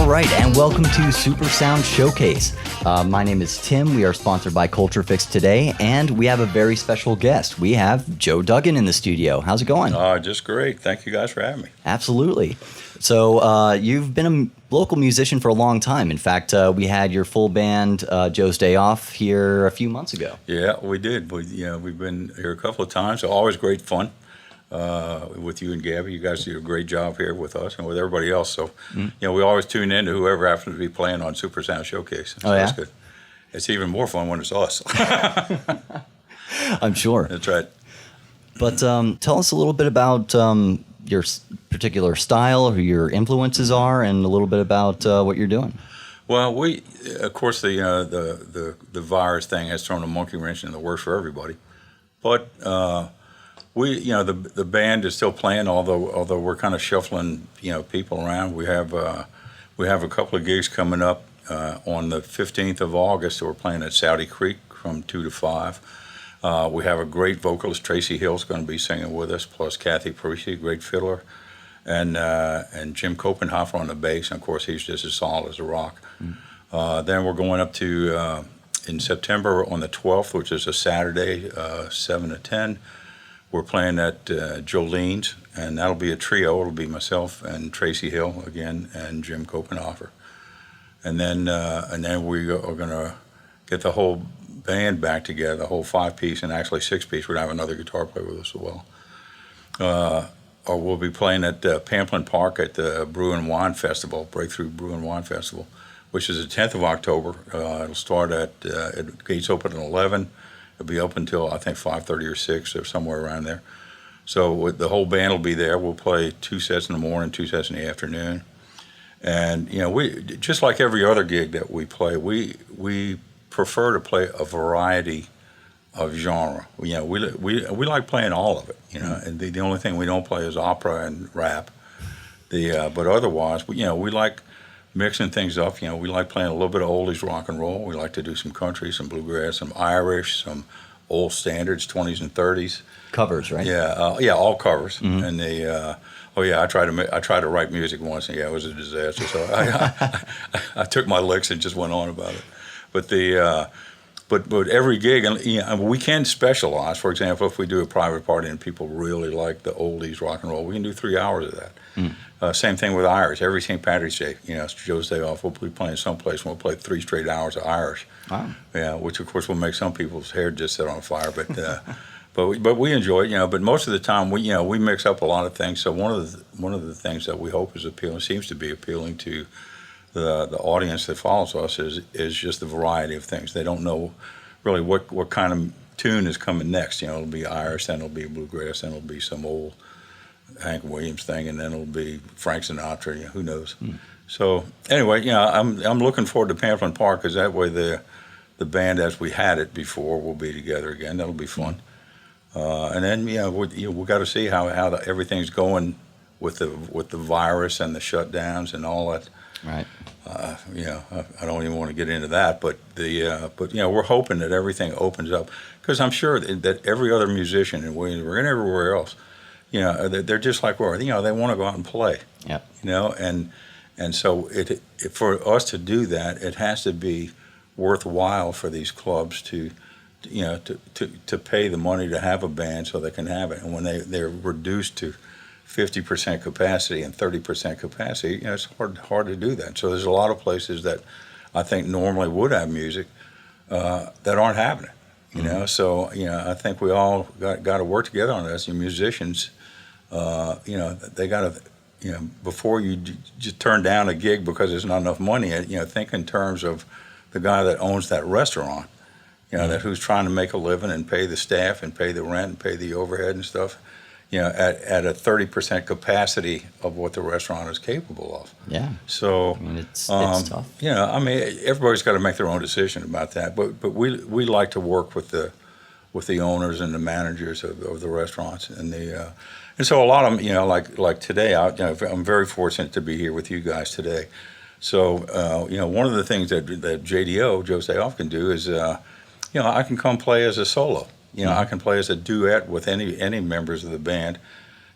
All right, and welcome to Super Sound Showcase. My name is Tim. We are sponsored by Culture Fix today, and we have a very special guest. We have Joe Duggan in the studio. How's it going? Just great. Thank you guys for having me. Absolutely. So you've been a local musician for a long time. In fact, we had your full band, Joe's Day Off, here a few months ago. Yeah, we did. We've been here a couple of times. Always great fun with you and Gabby. You guys do a great job here with us and with everybody else. So, we always tune in to whoever happens to be playing on Super Sound Showcase. So yeah? That's good. It's even more fun when it's us. I'm sure. That's right. But tell us a little bit about your particular style, who your influences are, and a little bit about what you're doing. Well, of course, the virus thing has thrown a monkey wrench in the works for everybody. But the band is still playing, although we're kind of shuffling, people around. We have a couple of gigs coming up on the 15th of August. We're playing at Saudi Creek from 2 to 5. We have a great vocalist, Tracy Hill's going to be singing with us, plus Kathy Parisi, a great fiddler, and Jim Copenhofer on the bass. And of course, he's just as solid as a rock. Then we're going up to in September on the 12th, which is a Saturday, 7 to 10. We're playing at Jolene's, and that'll be a trio. It'll be myself and Tracy Hill again, and Jim Copenhofer. And then we are going to get the whole band back together, the whole 5-piece and actually 6-piece. We're going to have another guitar player with us as well. Or we'll be playing at Pamplin Park at the Brew and Wine Festival, Breakthrough Brew and Wine Festival, which is the 10th of October. It'll start gates open at 11. It'll be open until, I think, 5:30 or 6 or somewhere around there. So the whole band will be there. We'll play 2 sets in the morning, 2 sets in the afternoon. And, we just like every other gig that we play, we prefer to play a variety of genre. We like playing all of it, and the only thing we don't play is opera and rap. But otherwise, we like mixing things up. We like playing a little bit of oldies rock and roll. We like to do some country, some bluegrass, some Irish, some old standards, 20s and 30s. Covers, right? Yeah, all covers. And I tried to write music once, and it was a disaster. So I took my licks and just went on about it. But but every gig, and we can specialize. For example, if we do a private party and people really like the oldies rock and roll, we can do 3 hours of that. Same thing with Irish. Every St. Patrick's Day, it's Joe's Day Off. We'll be playing someplace and we'll play 3 straight hours of Irish. Wow. Yeah, which of course will make some people's hair just set on fire. But but we enjoy it. But most of the time we mix up a lot of things. So one of the things that we hope is appealing, seems to be appealing to the audience that follows us is just the variety of things. They don't know really what kind of tune is coming next. It'll be Irish, then it'll be bluegrass, then it'll be some old Hank Williams thing, and then it'll be Frank Sinatra. Who knows? So anyway, I'm looking forward to Pamplin Park because that way the band as we had it before will be together again. That'll be fun. And then we got to see how everything's going with the virus and the shutdowns and all that. Right. I don't even want to get into that, but we're hoping that everything opens up because I'm sure that every other musician in Williamsburg and everywhere else, they're just like we are. They want to go out and play. Yeah. And so for us to do that, it has to be worthwhile for these clubs to pay the money to have a band so they can have it. And when they're reduced to 50% capacity and 30% capacity, it's hard to do that. So there's a lot of places that I think normally would have music that aren't having it. So I think we all got to work together on this. Musicians, they got to, before you just turn down a gig because there's not enough money, think in terms of the guy that owns that restaurant, that who's trying to make a living and pay the staff and pay the rent and pay the overhead and stuff. At a 30% capacity of what the restaurant is capable of. Yeah. So it's tough. Everybody's got to make their own decision about that. But we like to work with the owners and the managers of the restaurants and so a lot of them, like today, I'm very fortunate to be here with you guys today. So one of the things that JDO, Joe's Day Off, can do is I can come play as a solo. I can play as a duet with any members of the band,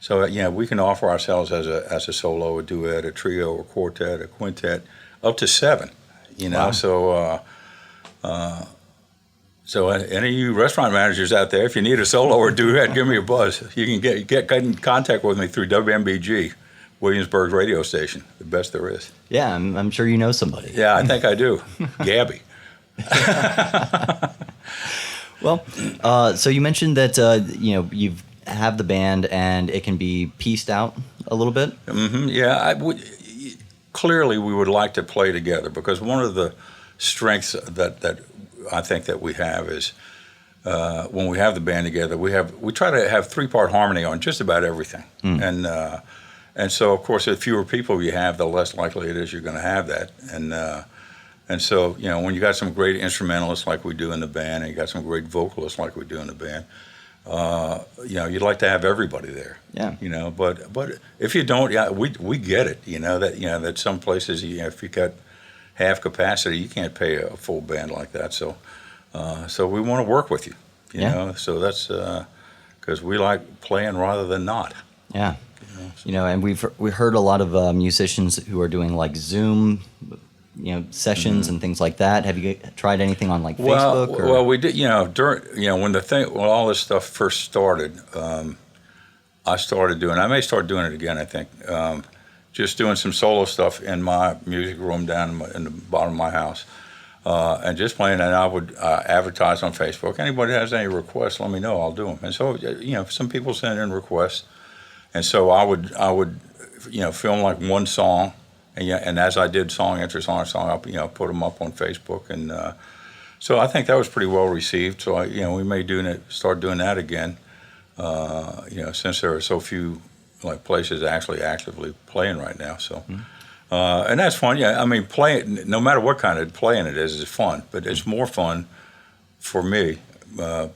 So we can offer ourselves as a solo, a duet, a trio, a quartet, a quintet, up to 7. Wow. So any of you restaurant managers out there, if you need a solo or duet, give me a buzz. You can get in contact with me through WMBG, Williamsburg radio station, the best there is. Yeah, I'm sure you know somebody. Yeah, I think I do. Gabby. Well, so you mentioned that you have the band and it can be pieced out a little bit. Yeah, clearly we would like to play together, because one of the strengths that I think that we have is when we have the band together, we try to have 3-part harmony on just about everything, and so of course the fewer people you have, the less likely it is you're going to have that, and so when you got some great instrumentalists like we do in the band, and you got some great vocalists like we do in the band, you'd like to have everybody there. Yeah. But if you don't, we get it. That some places, if you got half capacity, you can't pay a full band like that. So we want to work with you. You know. So that's because we like playing rather than not. Yeah. And we heard a lot of musicians who are doing like Zoom, sessions and things like that. Have you tried anything on like Facebook? Well, we did. When all this stuff first started, I started doing. I may start doing it again. I think just doing some solo stuff in my music room down in the bottom of my house, and just playing. And I would advertise on Facebook. Anybody has any requests, let me know. I'll do them. And so some people send in requests, and so I would film like one song. And as I did song after song, I put them up on Facebook, and so I think that was pretty well received. So we may start doing that again. Since there are so few like places actually actively playing right now. So, and that's fun. Yeah, I mean, playing, no matter what kind of playing it is fun. But it's more fun for me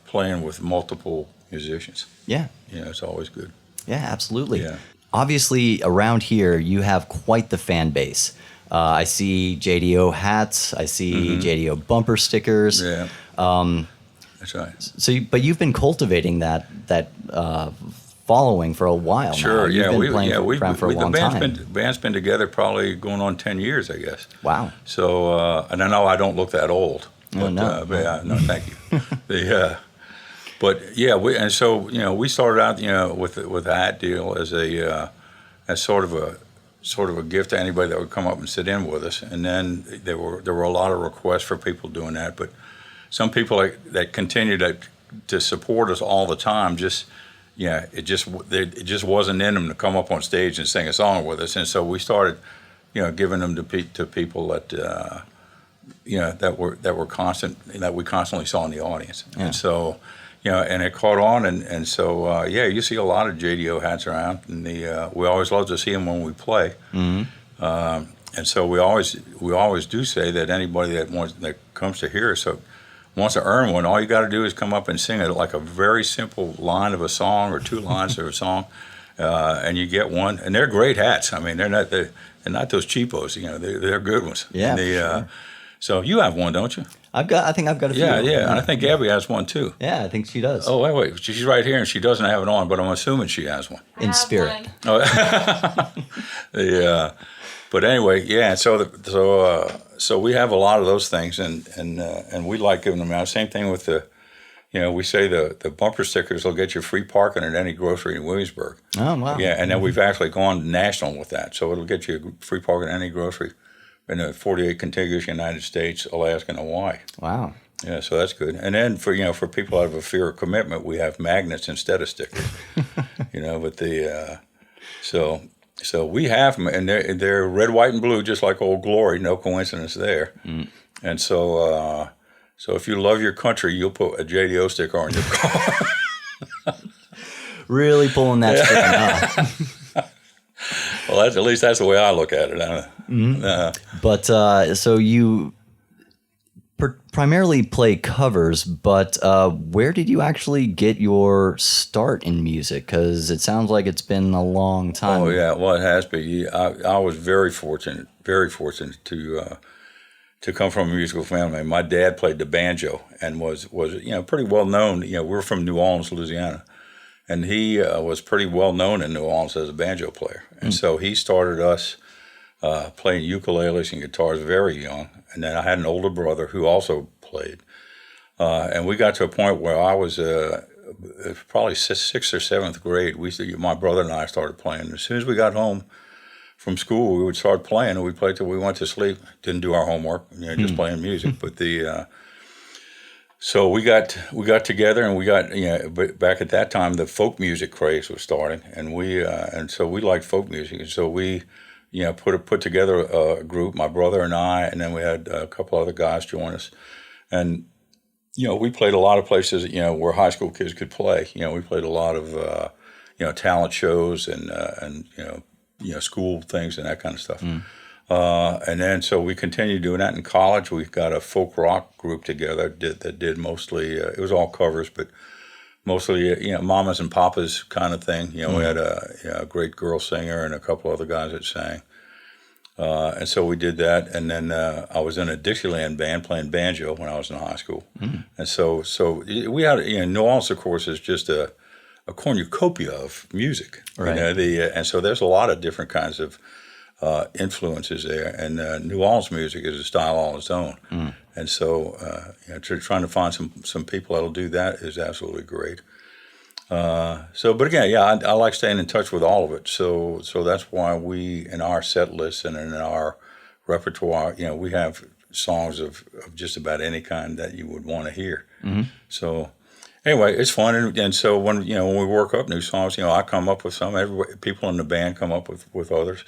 playing with multiple musicians. Yeah. It's always good. Yeah, absolutely. Yeah. Obviously, around here, you have quite the fan base. I see JDO hats. I see JDO bumper stickers. Yeah, that's right. So, but you've been cultivating that following for a while. Sure. Now. You've been playing around for a long time. The band's been together probably going on 10 years, I guess. Wow. So, and I know I don't look that old. But, no. No, thank you. But yeah, we started out with the hat deal as sort of a gift to anybody that would come up and sit in with us, and then there were a lot of requests for people doing that, but some people that continued to support us all the time it just wasn't in them to come up on stage and sing a song with us, and so we started giving them to people that that were constant, that we constantly saw in the audience, and so. And it caught on, and so you see a lot of JDO hats around, and we always love to see them when we play. And so we always do say that anybody that comes to hear us wants to earn one. All you got to do is come up and sing it like a very simple line of a song or 2 lines of a song, and you get one. And they're great hats. I mean, they're not those cheapos. They're good ones. Yeah. And so you have one, don't you? I think I've got a few. Yeah, and I think Gabby has one too. Yeah, I think she does. Oh, wait, she's right here, and she doesn't have it on, but I'm assuming she has one. In spirit. One. Oh, yeah. But anyway, yeah. So we have a lot of those things, and we like giving them out. Same thing with we say the bumper stickers will get you free parking at any grocery in Williamsburg. Oh, wow. Yeah, and then we've actually gone national with that, so it'll get you free parking at any grocery in the 48 contiguous United States, Alaska, and Hawaii. Wow. Yeah, so that's good. And then for people out of a fear of commitment, we have magnets instead of stickers. But so we have them, and they're red, white, and blue, just like Old Glory. No coincidence there. And so if you love your country, you'll put a JDO sticker on your car. Really pulling that string up. Well, at least that's the way I look at it. But so you primarily play covers, but where did you actually get your start in music? Because it sounds like it's been a long time. Oh yeah, well it has been. I was very fortunate to come from a musical family. My dad played the banjo and was pretty well known. We're from New Orleans, Louisiana. and he was pretty well known in New Orleans as a banjo player. And so he started us playing ukuleles and guitars very young. And then I had an older brother who also played. And we got to a point where I was probably sixth or seventh grade. My brother and I started playing. As soon as we got home from school, we would start playing, and we'd play till we went to sleep. Didn't do our homework, just playing music. But so we got together, and we got back at that time the folk music craze was starting, and so we liked folk music, and so we put together a group, my brother and I, and then we had a couple other guys join us, and we played a lot of places where high school kids could play. We played a lot of talent shows and school things and that kind of stuff. And then so we continued doing that in college. We got a folk rock group together that did mostly, it was all covers, but mostly, mamas and papas kind of thing. We had a great girl singer and a couple other guys that sang. And so we did that. And then I was in a Dixieland band playing banjo when I was in high school. And so we had, New Orleans, of course, is just a cornucopia of music. Right. And so there's a lot of different kinds of influences there, and New Orleans music is a style all its own. And so trying to find some people that'll do that is absolutely great. But again, I like staying in touch with all of it. So that's why we, in our set list and in our repertoire, we have songs of just about any kind that you would want to hear. So anyway, it's fun, and so when we work up new songs, I come up with some. People in the band come up with others,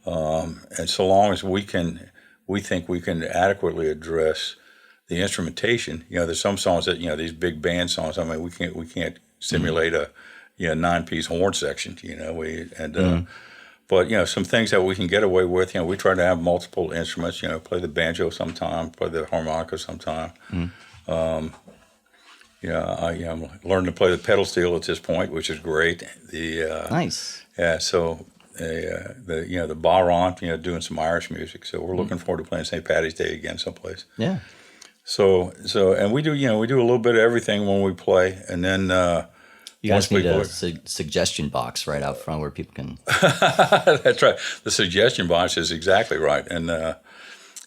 and so long as we think we can adequately address the instrumentation. There's some songs that these big band songs. I mean, we can't simulate a 9-piece horn section. But some things that we can get away with. We try to have multiple instruments. Play the banjo sometime, play the harmonica sometime. I'm learning to play the pedal steel at this point, which is great. Nice. Yeah. So the Baron, doing some Irish music. So we're looking forward to playing St. Paddy's Day again someplace. Yeah. So and we do a little bit of everything when we play, and then you guys need a suggestion box right out front where people can. That's right. The suggestion box is exactly right, and.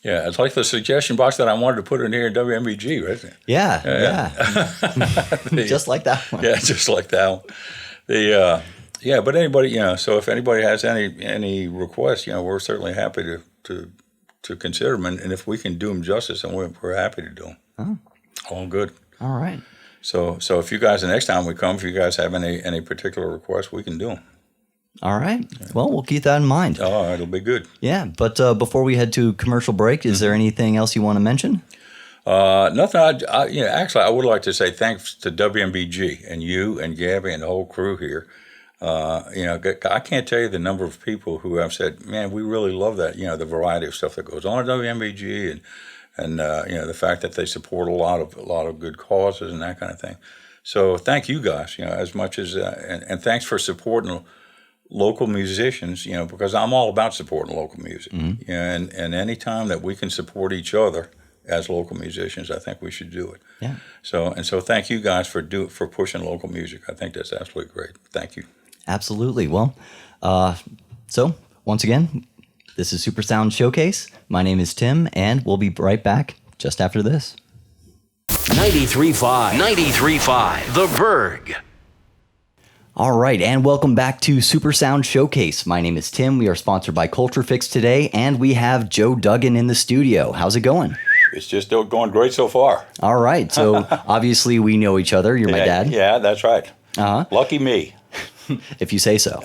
It's like the suggestion box that I wanted to put in here in WMBG, right? Yeah. Just like that one. Yeah, just like that one. But anybody, so if anybody has any requests, we're certainly happy to consider them, and if we can do them justice, and we're happy to do them. Oh. All good. All right. So if you guys, the next time we come, if you guys have any particular requests, we can do them. All right. Well, we'll keep that in mind. Oh, it'll be good. Yeah, but before we head to commercial break, is there anything else you want to mention? Nothing. Actually, I would like to say thanks to WMBG and you and Gabby and the whole crew here. I can't tell you the number of people who have said, "Man, we really love that." The variety of stuff that goes on at WMBG, and the fact that they support a lot of good causes and that kind of thing. So thank you guys. As much as and thanks for supporting local musicians, because I'm all about supporting local music. And any time that we can support each other as local musicians, I think we should do it. Yeah. So thank you guys for pushing local music. I think that's absolutely great. Thank you. Absolutely. Well, so once again, this is Super Sound Showcase. My name is Tim, and we'll be right back just after this. 93.5 The Berg. All right, and welcome back to Super Sound Showcase. My name is Tim. We are sponsored by Culture Fix today, and we have Joe Duggan in the studio. How's it going? It's just still going great so far. All right, so obviously we know each other. You're my dad. Yeah, that's right. Lucky me. If you say so.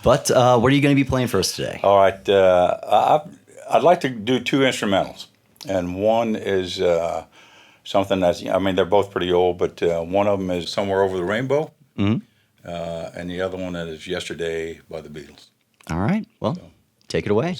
But what are you going to be playing for us today? All right, I'd like to do two instrumentals, and one is something that's, they're both pretty old, but one of them is Somewhere Over the Rainbow. And the other one is Yesterday by the Beatles. All right. Well, take it away.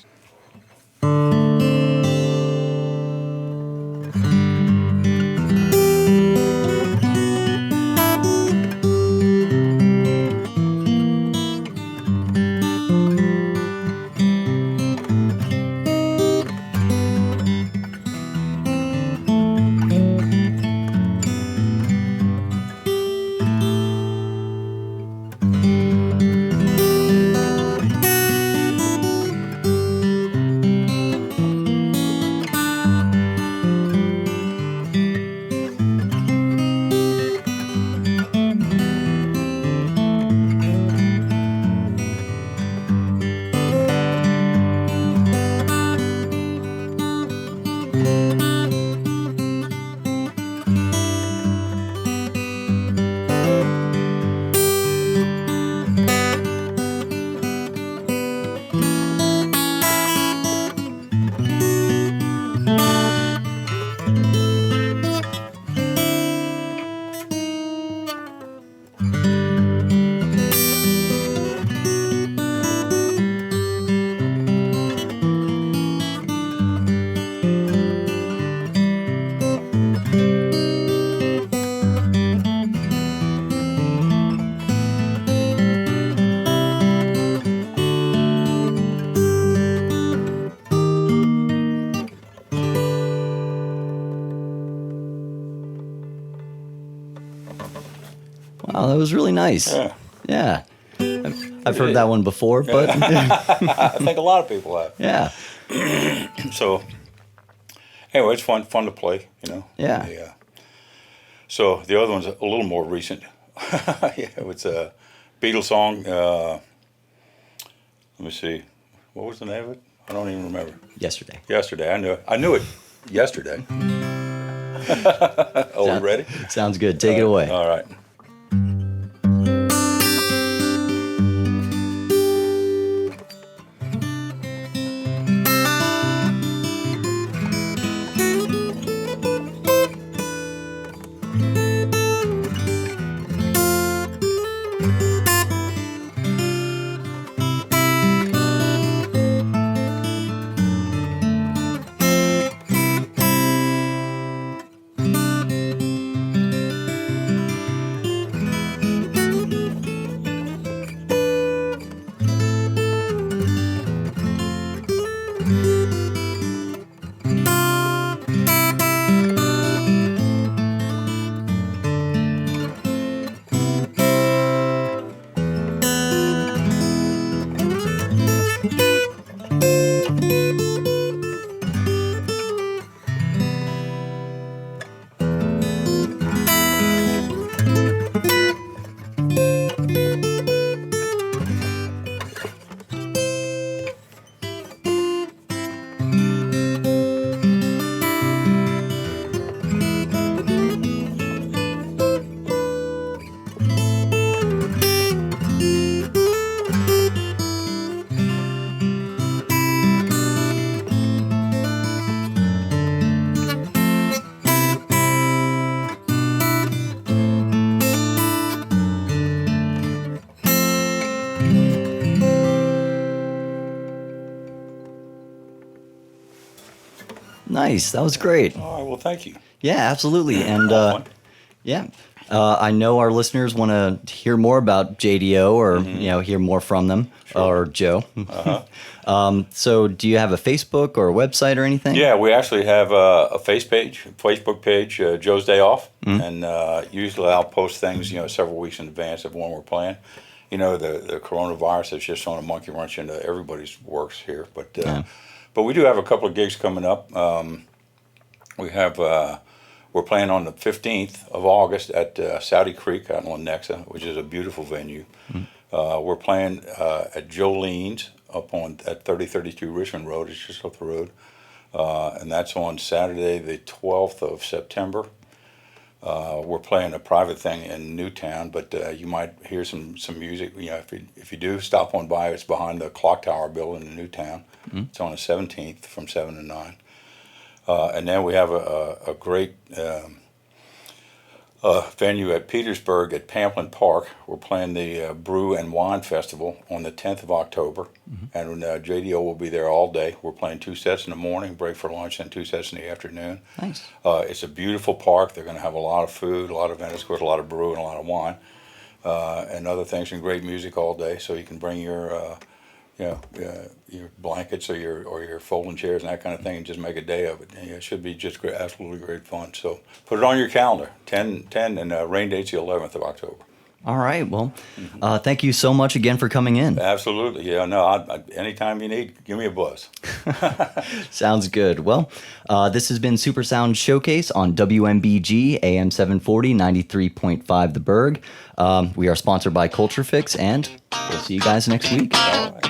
Oh, that was really nice. Yeah. Yeah. I've heard that one before, but I think a lot of people have. yeah. So anyway, it's fun to play, Yeah. Yeah. So the other one's a little more recent. Yeah, it's a Beatles song. Let me see. What was the name of it? I don't even remember. Yesterday. Yesterday. I knew it yesterday. Oh, we ready? Sounds good. Take it away. All right. Nice. That was great. All right. Well, thank you. Yeah, absolutely. And Fun. yeah, I know our listeners want to hear more about JDO or hear more from them or Joe. So, do you have a Facebook or a website or anything? Yeah, we actually have a Facebook page, Joe's Day Off, and usually I'll post things, several weeks in advance of when we're playing. The coronavirus has just thrown a monkey wrench into everybody's works here, but we do have a couple of gigs coming up. We're playing on the 15th of August at Saudi Creek out in Lenexa, which is a beautiful venue. We're playing at Jolene's at 3032 Richmond Road. It's just up the road. And that's on Saturday, the 12th of September. We're playing a private thing in Newtown, but you might hear some music. If you do stop on by, it's behind the Clock Tower building in Newtown. It's on the 17th from 7 to 9. And then we have a great venue at Petersburg at Pamplin Park. We're playing the Brew and Wine Festival on the 10th of October. And JDO will be there all day. We're playing 2 sets in the morning, break for lunch, and 2 sets in the afternoon. Nice. It's a beautiful park. They're going to have a lot of food, a lot of vendors with a lot of brew and a lot of wine, and other things, and great music all day. So you can bring your blankets or your folding chairs and that kind of thing, and just make a day of it. And it should be just great, absolutely great fun. So put it on your calendar. 10 and rain date's the 11th of October. All right. Well, thank you so much again for coming in. Absolutely. Yeah. No. Anytime you need, give me a buzz. Sounds good. Well, this has been Super Sound Showcase on WMBG AM 740 93.5 The Berg. We are sponsored by Culture Fix, and we'll see you guys next week. All right.